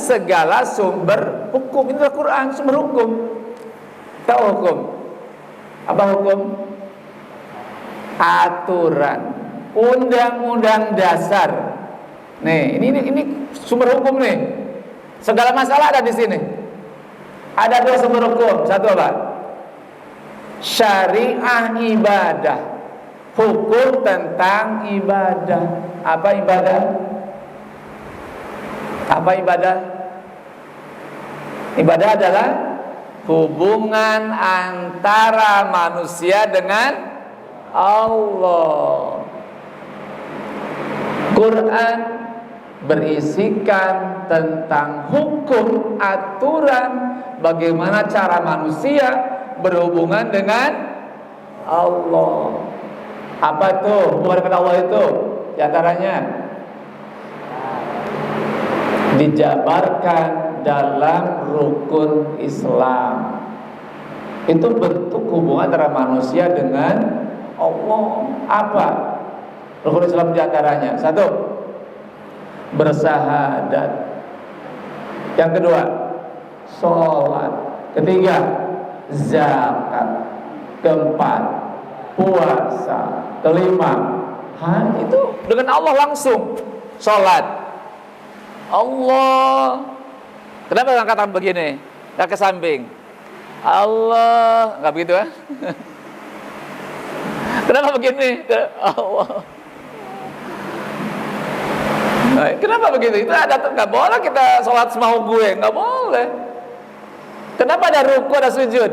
segala sumber hukum. Itu Al-Quran, sumber hukum. Tahu hukum? Apa hukum? Aturan, undang-undang dasar. Nih, ini sumber hukum nih. Segala masalah ada di sini. Ada dua sumber hukum. Satu apa? Syariah ibadah. Hukum tentang ibadah. Apa ibadah? Apa ibadah? Ibadah adalah hubungan antara manusia dengan Allah. Quran berisikan tentang hukum, aturan, bagaimana cara manusia berhubungan dengan Allah. Apa itu hubungan dengan Allah itu? Di antaranya dijabarkan dalam rukun Islam. Itu bentuk hubungan antara manusia dengan Allah. Apa rukun Islam di antaranya? Satu, bersahadat. Yang kedua, sholat. Ketiga, zakat. Keempat, puasa. Kelima, itu dengan Allah langsung. Sholat, Allah. Kenapa angkat tangan begini? Nggak ke samping. Allah, nggak begitu ya? Kenapa begini? Allah. Nah, kenapa begitu? Itu ada, nggak boleh kita sholat semau gue, nggak boleh. Kenapa ada ruku, ada sujud?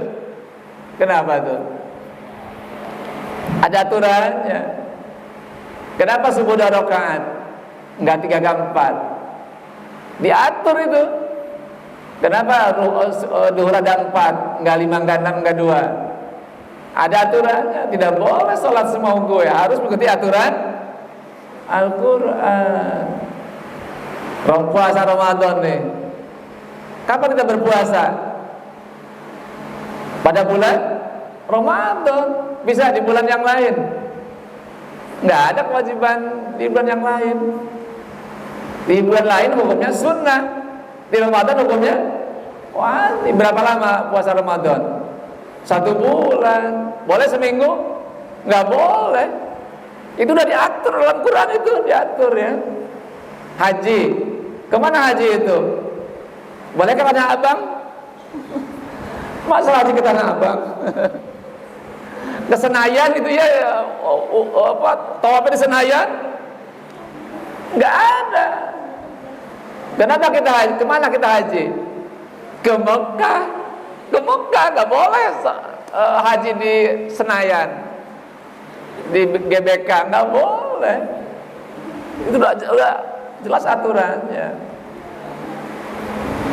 Kenapa tuh? Ada aturannya. Kenapa subuh 2 rakaat, nggak 3 ke 4? Diatur itu. Kenapa duhur ada 4, nggak 5, nggak 6, nggak 2? Ada aturannya. Tidak boleh sholat semau gue, harus mengikuti aturan Al-Quran. Puasa Ramadan nih, kapan kita berpuasa? Pada bulan Ramadan. Bisa di bulan yang lain? Nggak ada kewajiban di bulan yang lain. Di bulan lain hukumnya sunnah, di Ramadan hukumnya wajib. Berapa lama puasa Ramadan? 1 bulan. Boleh seminggu? Nggak boleh. Itu udah diatur dalam Quran, itu diatur ya. Haji, kemana haji itu? Boleh ke Tanah Abang? Masa haji ke Tanah Abang? Ke Senayan itu ya, tawafnya di Senayan? Nggak ada. Kenapa kita haji? Kemana kita haji? Ke Mekah. Ke Mekah, nggak boleh haji di Senayan, di GBK, nggak boleh. Itu udah jelas aturannya.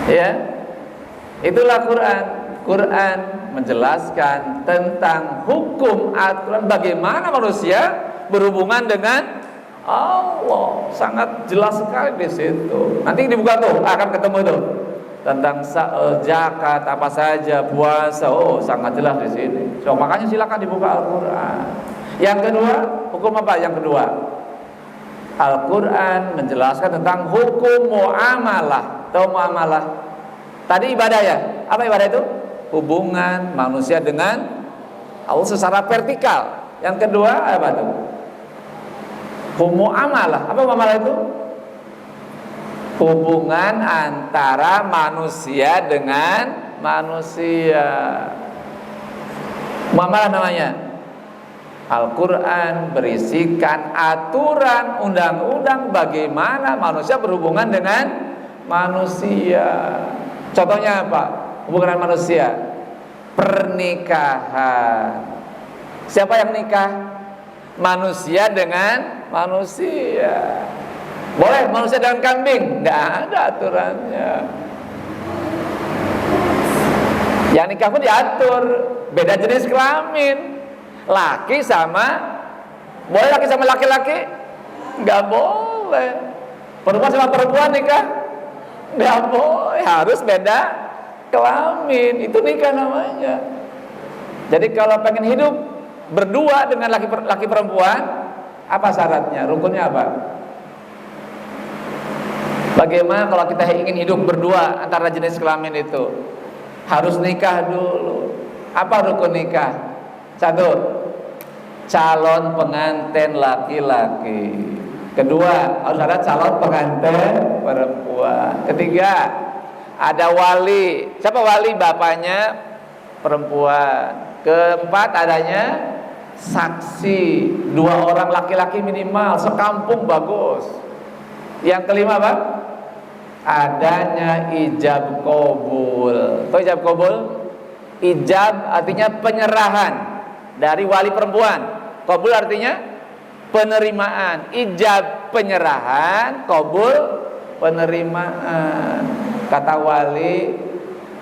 Ya, itulah Quran. Quran menjelaskan tentang hukum, aturan bagaimana manusia berhubungan dengan Allah. Sangat jelas sekali di situ. Nanti dibuka tuh, akan ketemu tuh tentang zakat apa saja, puasa. Oh, sangat jelas di sini. So, makanya silakan dibuka Al-Quran. Yang kedua, hukum apa? Yang kedua, Al-Quran menjelaskan tentang hukum muamalah. Tahu muamalah? Tadi ibadah ya. Apa ibadah itu? Hubungan manusia dengan Allah secara vertikal. Yang kedua apa itu? Hukum muamalah. Apa muamalah itu? Hubungan antara manusia dengan manusia. Muamalah namanya. Al-Quran berisikan aturan, undang-undang bagaimana manusia berhubungan dengan manusia. Contohnya apa? Hubungan manusia, pernikahan. Siapa yang nikah? Manusia dengan manusia. Boleh manusia dengan kambing? Nggak ada aturannya. Yang nikah pun diatur, beda jenis kelamin. Laki sama, boleh laki sama laki-laki? Nggak boleh. Perempuan sama perempuan nikah? Nggak boleh, harus beda kelamin. Itu nikah namanya. Jadi kalau pengen hidup berdua dengan laki perempuan, apa syaratnya? Rukunnya apa? Bagaimana kalau kita ingin hidup berdua antara jenis kelamin itu? Harus nikah dulu. Apa rukun nikah? Satu, calon pengantin laki-laki. Kedua, harus ada calon pengantin perempuan. Ketiga, ada wali. Siapa wali? Bapaknya perempuan. Keempat, adanya saksi, 2 orang laki-laki minimal, sekampung bagus. Yang kelima apa? Adanya ijab kabul. Tahu ijab kabul? Ijab artinya penyerahan dari wali perempuan. Kabul artinya penerimaan. Ijab penyerahan, kabul penerimaan. Kata wali,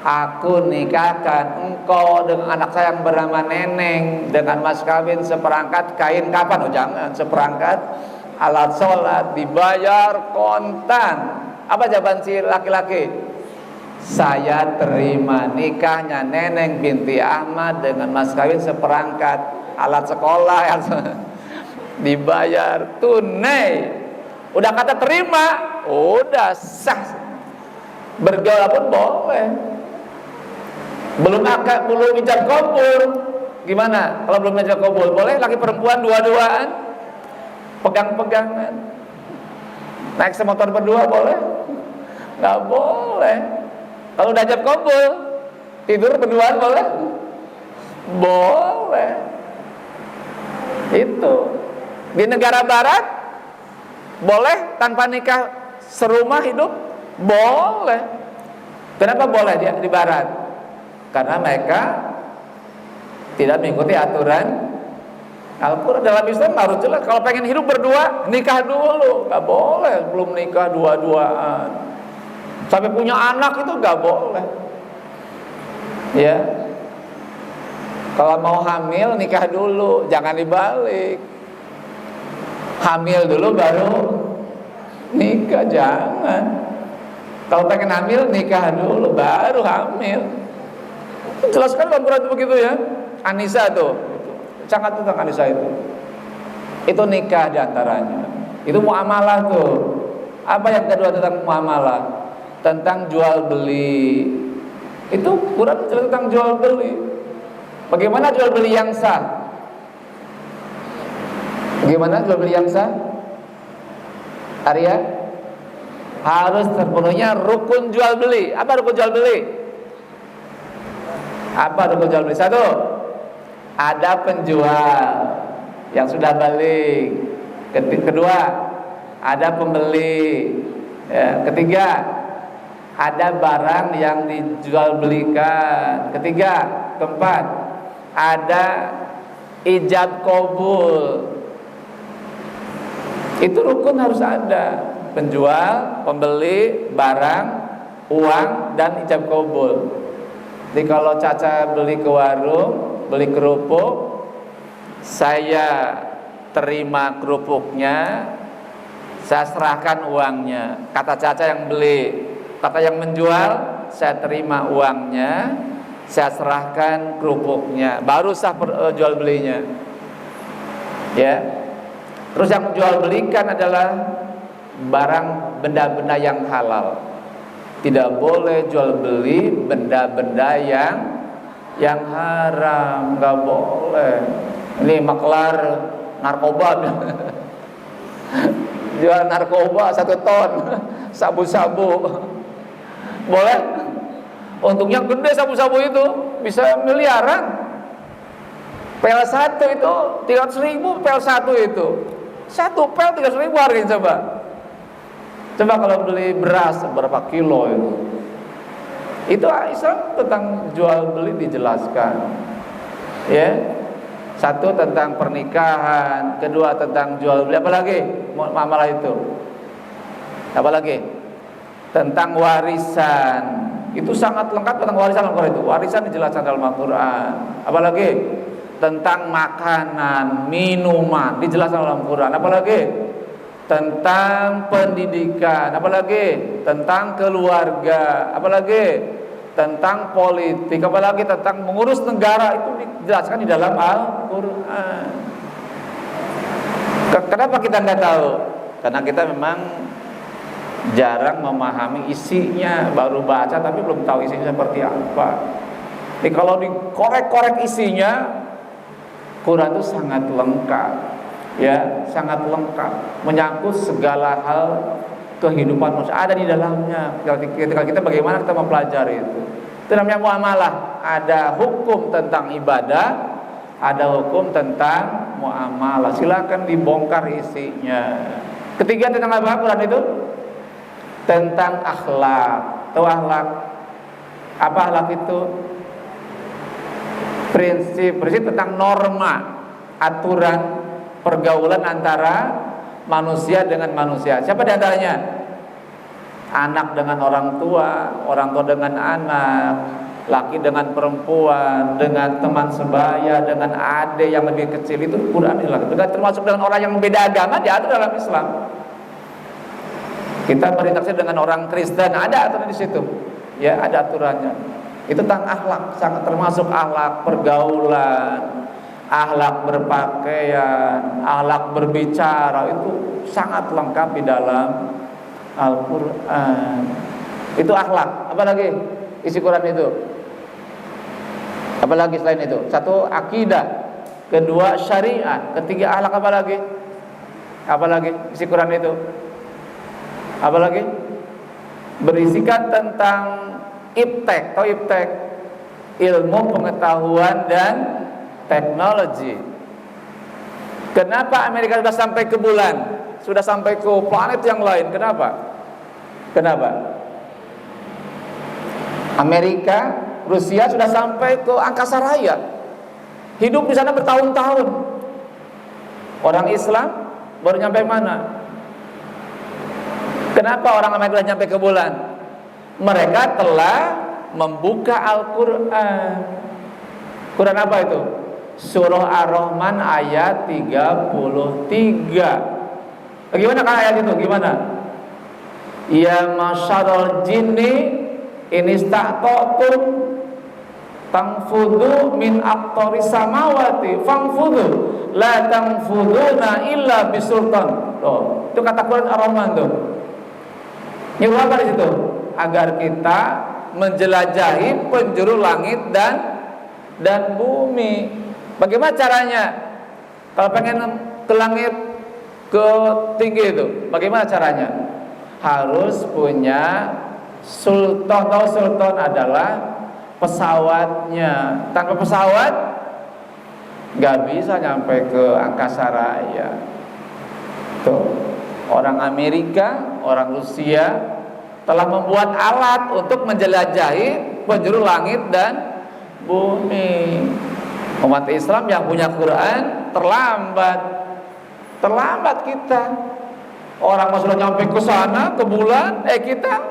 aku nikahkan engkau dengan anak saya yang bernama Neneng dengan mas kawin seperangkat kain kapan? Oh jangan, seperangkat alat sholat, dibayar kontan. Apa jawaban si laki-laki? Saya terima nikahnya Neneng binti Ahmad dengan mas kawin seperangkat alat sekolah yang dibayar tunai. Udah kata terima, udah sah. Bergaul pun boleh. Belum ijab kabul. Gimana? Kalau belum ijab kabul, boleh laki perempuan dua-duaan, pegang-pegangan. Naik semotor berdua boleh? Nggak boleh. Kalau udah ijab kabul, tidur berduaan boleh? Boleh. Itu di negara barat boleh tanpa nikah serumah hidup? Boleh. Kenapa boleh di barat? Karena mereka tidak mengikuti aturan Al-Quran. Dalam Islam harus jelas, kalau pengen hidup berdua, nikah dulu. Gak boleh belum nikah dua-duaan. Sampai punya anak itu gak boleh. Ya. Kalau mau hamil, nikah dulu. Jangan dibalik. Hamil dulu baru nikah, jangan. Kalau pengen hamil, nikah dulu baru hamil. Jelas sekali Al-Quran itu begitu ya. Anisa tuh, sangat tentang Anisa itu. Itu nikah diantaranya. Itu muamalah tuh. Apa yang kedua tentang muamalah? Tentang jual beli. Itu Quran jelas tentang jual beli. Bagaimana jual beli yang sah? Bagaimana jual beli yang sah? Arya? Harus terpenuhnya rukun jual beli. Apa rukun jual beli? Apa rukun jual beli? Satu, ada penjual yang sudah beli. Kedua, ada pembeli. Ya, ketiga, ada barang yang dijual belikan. Ketiga, keempat, ada ijab kabul. Itu rukun harus ada. Penjual, pembeli, barang, uang, dan ijab kabul. Jadi kalau Caca beli ke warung, beli kerupuk, saya terima kerupuknya, saya serahkan uangnya. Kata Caca yang beli, kata yang menjual, saya terima uangnya, saya serahkan kerupuknya, baru sah jual belinya. Ya. Terus yang jual belikan adalah barang benda-benda yang halal. Tidak boleh jual beli benda-benda yang haram, nggak boleh. Ini maklar narkoba jual narkoba 1 ton, sabu-sabu. Boleh? Untungnya gede sabu-sabu itu, bisa miliaran. Pel 1 itu 300.000, pel 1 itu. 1 pel 300.000 harganya coba. Coba kalau beli beras berapa kilo itu. Itu Islam tentang jual beli dijelaskan. Ya. 1 tentang pernikahan, kedua tentang jual beli, apalagi muamalah itu. Apalagi? Tentang warisan. Itu sangat lengkap tentang warisan Al-Quran itu. Warisan dijelaskan dalam Al-Quran. Apalagi? Tentang makanan, minuman dijelaskan dalam Al-Quran. Apalagi? Tentang pendidikan, apalagi tentang keluarga, apalagi tentang politik, apalagi tentang mengurus negara, itu dijelaskan di dalam Al-Quran. Kenapa kita nggak tahu? Karena kita memang jarang memahami isinya, baru baca tapi belum tahu isinya seperti apa. Jadi kalau dikorek-korek isinya, Quran itu sangat lengkap, ya, sangat lengkap, menyangkut segala hal kehidupan manusia ada di dalamnya. Ketika kita bagaimana kita mempelajari itu namanya muamalah. Ada hukum tentang ibadah, ada hukum tentang muamalah. Silakan dibongkar isinya. Ketiga tentang apa Quran itu? Tentang akhlak. Tahu akhlak? Apa akhlak itu? Prinsip tentang norma, aturan pergaulan antara manusia dengan manusia. Siapa di antaranya? Anak dengan orang tua dengan anak, laki dengan perempuan, dengan teman sebaya, dengan adik yang lebih kecil. Itu Quran adalah. Termasuk dengan orang yang berbeda agama diatur dalam Islam. Kita berinteraksi dengan orang Kristen, ada aturan di situ. Ya, ada aturannya. Itu tentang akhlak, sangat termasuk akhlak pergaulan, akhlak berpakaian, akhlak berbicara, itu sangat lengkap di dalam Al-Quran. Itu akhlak. Apa lagi isi Quran itu? Apa lagi selain itu? Satu, akidah. Kedua, syariat. Ketiga, akhlak. Apa lagi? Apa lagi isi Quran itu? Apa lagi? Berisikan tentang iptek. Tahu iptek? Ilmu pengetahuan dan teknologi. Kenapa Amerika sudah sampai ke bulan? Sudah sampai ke planet yang lain? Kenapa? Amerika, Rusia sudah sampai ke angkasa raya. Hidup di sana bertahun-tahun. Orang Islam baru nyampe mana? Kenapa orang Amerika sudah nyampe ke bulan? Mereka telah membuka Al-Quran. Quran apa itu? Surah Ar-Rahman ayat 33. Bagaimana kan ayat itu? Gimana? Ya masyarul jinni inista'tatum tangfudu min aqtaris samawati fangfudu la tangfuduna illa bisultan. Loh, itu kata Quran Ar-Rahman tuh. Nyuruh apa di situ? Agar kita menjelajahi penjuru langit dan bumi. Bagaimana caranya? Kalau pengen ke langit, ke tinggi itu, bagaimana caranya? Harus punya sultan. Tahu sultan adalah pesawatnya. Tanpa pesawat nggak bisa nyampe ke angkasa raya. Tuh, orang Amerika, orang Rusia telah membuat alat untuk menjelajahi penjuru langit dan bumi. Umat Islam yang punya Quran terlambat kita. Orang sudah nyampe ke sana, ke bulan, kita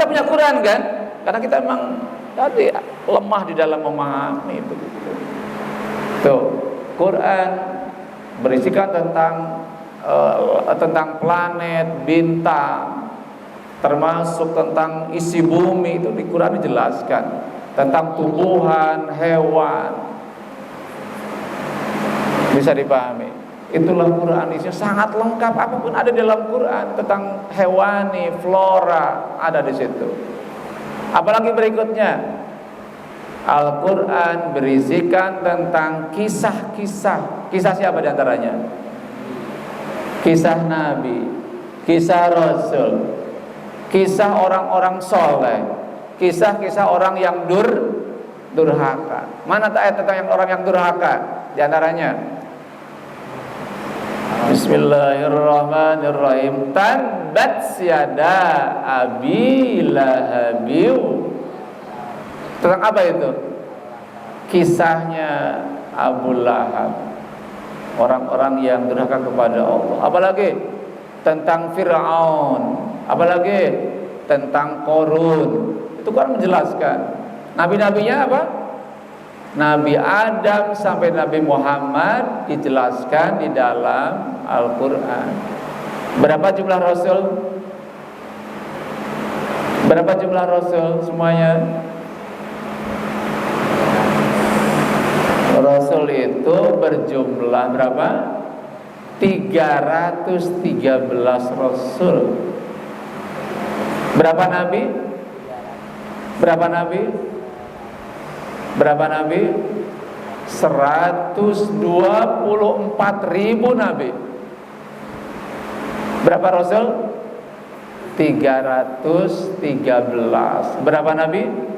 punya Quran kan? Karena kita memang tadi lemah di dalam memahami itu. Tuh, Quran berisikan tentang planet, bintang, termasuk tentang isi bumi. Itu di Quran dijelaskan tentang tumbuhan, hewan, bisa dipahami. Itulah Quran, isinya sangat lengkap. Apapun ada di dalam Quran tentang hewani, flora ada di situ. Apalagi berikutnya, Al-Quran berisikan tentang kisah-kisah. Kisah siapa diantaranya? Kisah Nabi, kisah Rasul, kisah orang-orang soleh, kisah-kisah orang yang durhaka. Mana ayat tentang orang yang durhaka? Di antaranya Bismillahirrahmanirrahim. Tabbat yada abi lahabiw. Tentang apa itu? Kisahnya Abu Lahab, orang-orang yang durhaka kepada Allah. Apalagi tentang Fir'aun, apalagi tentang Qarun. Itu kan menjelaskan. Nabi-nabinya apa? Nabi Adam sampai Nabi Muhammad dijelaskan di dalam Al-Quran. Berapa jumlah Rasul? Berapa jumlah Rasul semuanya? Rasul itu berjumlah berapa? 313 rasul. Berapa nabi? Berapa nabi? Berapa nabi? 124.000 nabi. Berapa rasul? 313. Berapa nabi?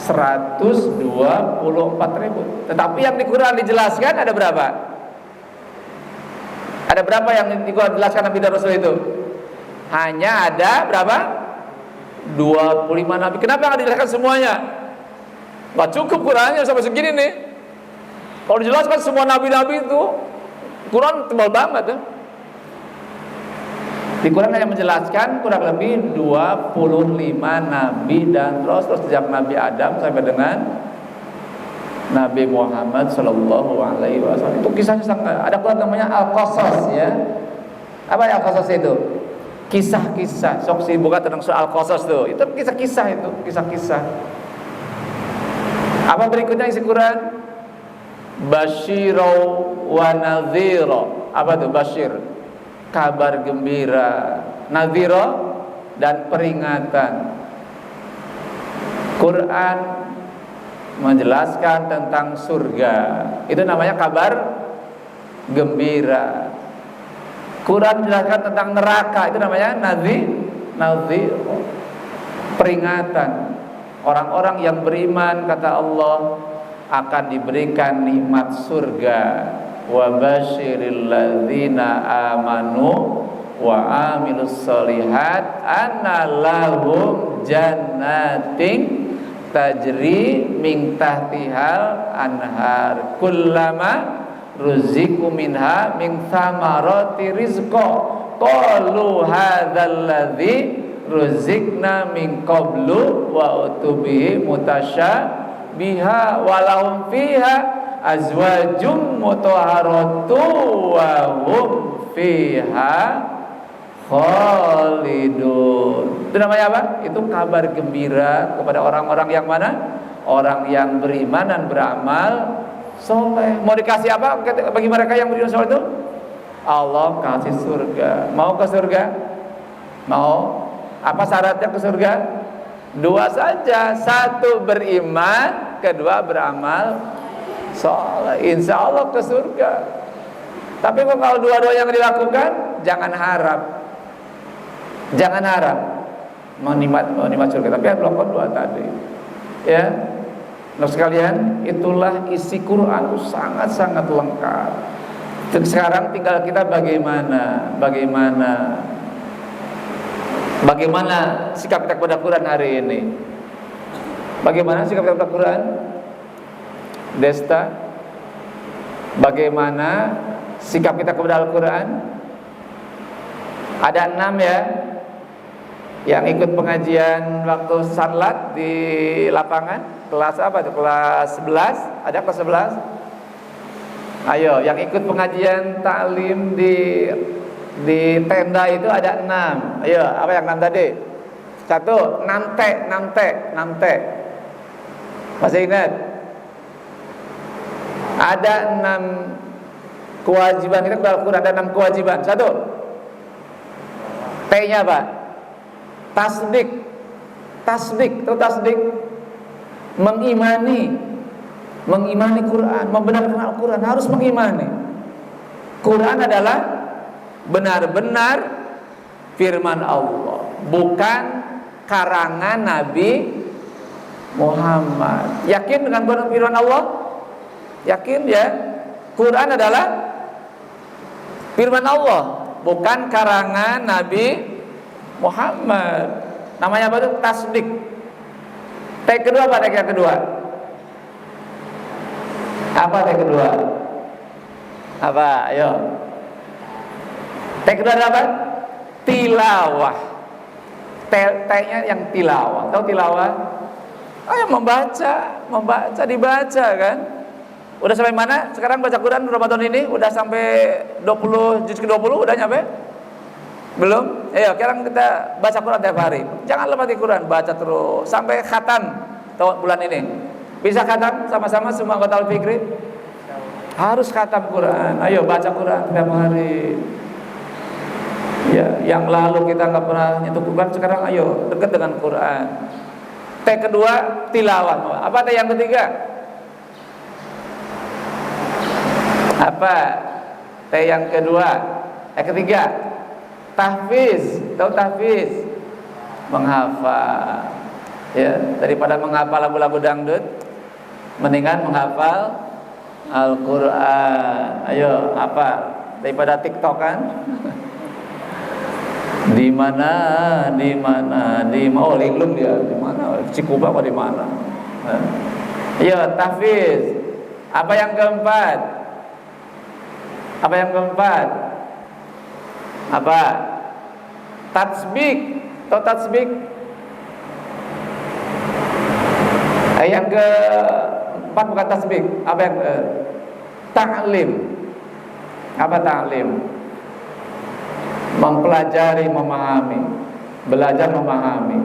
124.000. Tetapi yang di Quran dijelaskan ada berapa? Ada berapa yang di Quran dijelaskan nabi dan rasul itu? Hanya ada berapa? 25 nabi. Kenapa nggak dijelaskan semuanya? Nggak cukup Qurannya sampai segini nih. Kalau dijelaskan semua nabi-nabi itu, Quran tebal banget ya. Di Quran hanya menjelaskan kurang lebih 25 nabi dan terus sejak Nabi Adam sampai dengan Nabi Muhammad Sallallahu Alaihi Wasallam. Itu kisahnya sangat. Ada Quran namanya Al-Qasas ya. Apa ya Al-Qasas itu? Kisah-kisah. Sok sih bukan tentang soal Al-Qasas tuh. Itu kisah-kisah itu, kisah-kisah. Apa berikutnya isi Quran? Basyirau wa nadhira. Apa tuh basyir? Kabar gembira, nadhira dan peringatan. Quran menjelaskan tentang surga. Itu namanya kabar gembira. Quran menjelaskan tentang neraka. Itu namanya nadhir, peringatan. Orang-orang yang beriman kata Allah akan diberikan nikmat surga. Wa basyiril ladzina amanu wa amilus solihat anna lahum jannatin tajri min tahtihal anhar kullama ruziqu minha min thamarati rizqa qalu hadzal ladzi ruziqna min qablu wa utubihi mutasyabiha walahum fiha azwajum mutahharatu wa hum fiha khalidun. Itu namanya apa? Itu kabar gembira kepada orang-orang yang mana? Orang yang beriman dan beramal soleh. Mau dikasih apa bagi mereka yang beriman soleh itu? Allah kasih surga. Mau ke surga? Mau? Apa syaratnya ke surga? Dua saja. Satu beriman, kedua beramal soleh. Insya Allah ke surga. Tapi kalau dua-dua yang dilakukan, jangan harap. Jangan harap menikmat surga. Tapi yang melakukan dua tadi. Ya, nah sekalian, itulah isi Quran itu sangat-sangat lengkap. Sekarang tinggal kita bagaimana sikap kita kepada Quran hari ini. Bagaimana sikap kita kepada Quran? Desta, bagaimana sikap kita kepada Al-Quran? Ada 6 ya yang ikut pengajian waktu sanlat di lapangan. Kelas apa itu? Kelas 11? Ada kelas 11? Ayo, yang ikut pengajian taklim di tenda itu ada 6. Ayo, apa yang 6 tadi? 1, 6 T. Masih ingat? Ada 6 kewajiban kita kepada Al-Quran. Ada 6 kewajiban. 1, T-nya apa? Tasdik. Itu tasdik. Mengimani Quran, membenarkan Al-Quran, harus mengimani. Quran adalah benar-benar firman Allah, bukan karangan Nabi Muhammad. Yakin dengan firman Allah? Yakin ya? Quran adalah firman Allah, bukan karangan Nabi Muhammad. Namanya apa itu? Tasdik. T kedua apa? T kedua? Apa T kedua? Apa? Ayo. T kedua adalah apa? Tilawah. T-nya yang tilawah. Tahu tilawah? Ayo dibaca kan? Udah sampai mana? Sekarang baca Quran Ramadan ini udah sampai 20 juz ke-20 udah nyampe? Belum? Ayo sekarang kita baca Quran tiap hari. Jangan lupa di Quran, baca terus sampai khatam tahun bulan ini. Bisa khatam sama-sama semua anggota Al-Fikri? harus khatam Quran. Ayo baca Quran tiap hari. Ya, yang lalu kita nggak pernah nyentuh Quran, sekarang ayo dekat dengan Quran. T kedua tilawah. Apa T yang ketiga? Apa T yang kedua? Ketiga tahfiz. Tahu tahfiz? Menghafal. Ya, daripada menghafal lagu-lagu dangdut, mendingan menghafal Al-Quran. Ayo apa? Daripada TikTokan. Di mana oh linglung dia di mana Cikuba apa di mana. Ayo tahfiz. Apa yang keempat? Apa? Tatsbik. Tahu tatsbik? Yang keempat bukan tatsbik. Apa yang ta'lim? Apa ta'lim? Mempelajari, memahami, belajar memahami.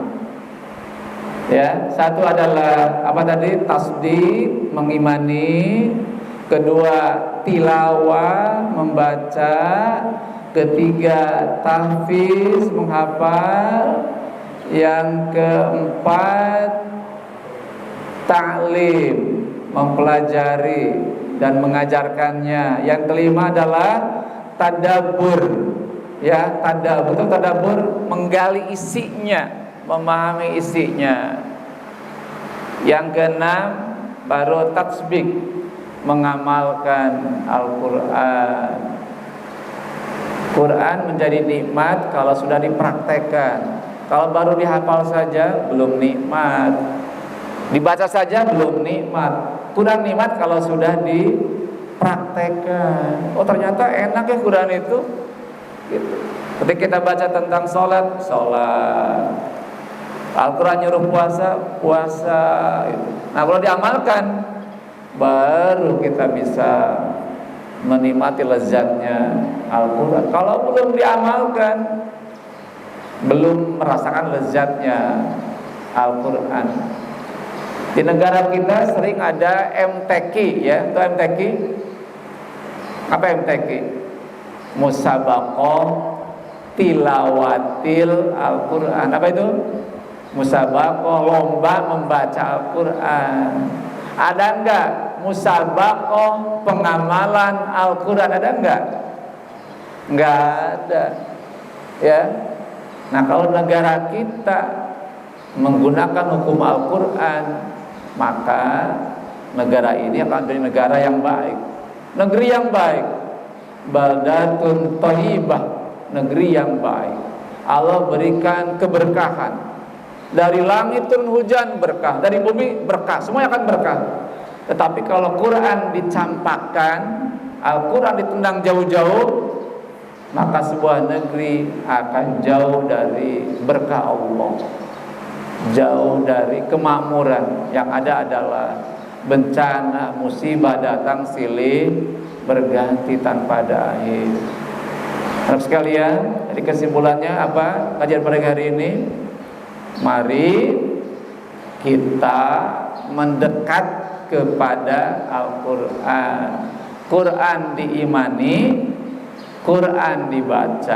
Ya, satu adalah apa tadi? Tasdik, mengimani. Kedua, tilawah, membaca. Ketiga, tahfiz, menghafal. Yang keempat, ta'lim, mempelajari dan mengajarkannya. Yang kelima adalah tadabbur. Ya, tadabbur menggali isinya, memahami isinya. Yang keenam baru tatsbik, mengamalkan Al-Quran. Quran menjadi nikmat kalau sudah dipraktekkan. Kalau baru dihafal saja belum nikmat, dibaca saja belum nikmat. Quran nikmat kalau sudah dipraktekkan. Oh ternyata enak ya Quran itu gitu. Ketika kita baca tentang sholat, Al-Quran nyuruh puasa gitu. Nah kalau diamalkan, baru kita bisa menikmati lezatnya Al-Quran. Kalau belum diamalkan, belum merasakan lezatnya Al-Quran. Di negara kita sering ada MTQ, ya, itu MTQ. Apa MTQ? Musabaqah tilawatil Al-Quran. Apa itu? Musabaqah, lomba membaca Al-Quran. Ada enggak musabaqah pengamalan Al-Quran? Ada enggak? Enggak ada. Ya. Nah, kalau negara kita menggunakan hukum Al-Quran, maka negara ini akan menjadi negara yang baik, negeri yang baik. Baldatun thayyibah, negeri yang baik. Allah berikan keberkahan. Dari langit turun hujan berkah, dari bumi berkah, semuanya akan berkah. Tetapi kalau Quran dicampakkan, Al-Quran ditendang jauh-jauh, maka sebuah negeri akan jauh dari berkah Allah, jauh dari kemakmuran. Yang ada adalah bencana, musibah datang silih berganti tanpa ada akhir. Anak sekalian, jadi kesimpulannya apa kajian pada hari ini? Mari kita mendekat kepada Al-Quran. Quran diimani, Quran dibaca.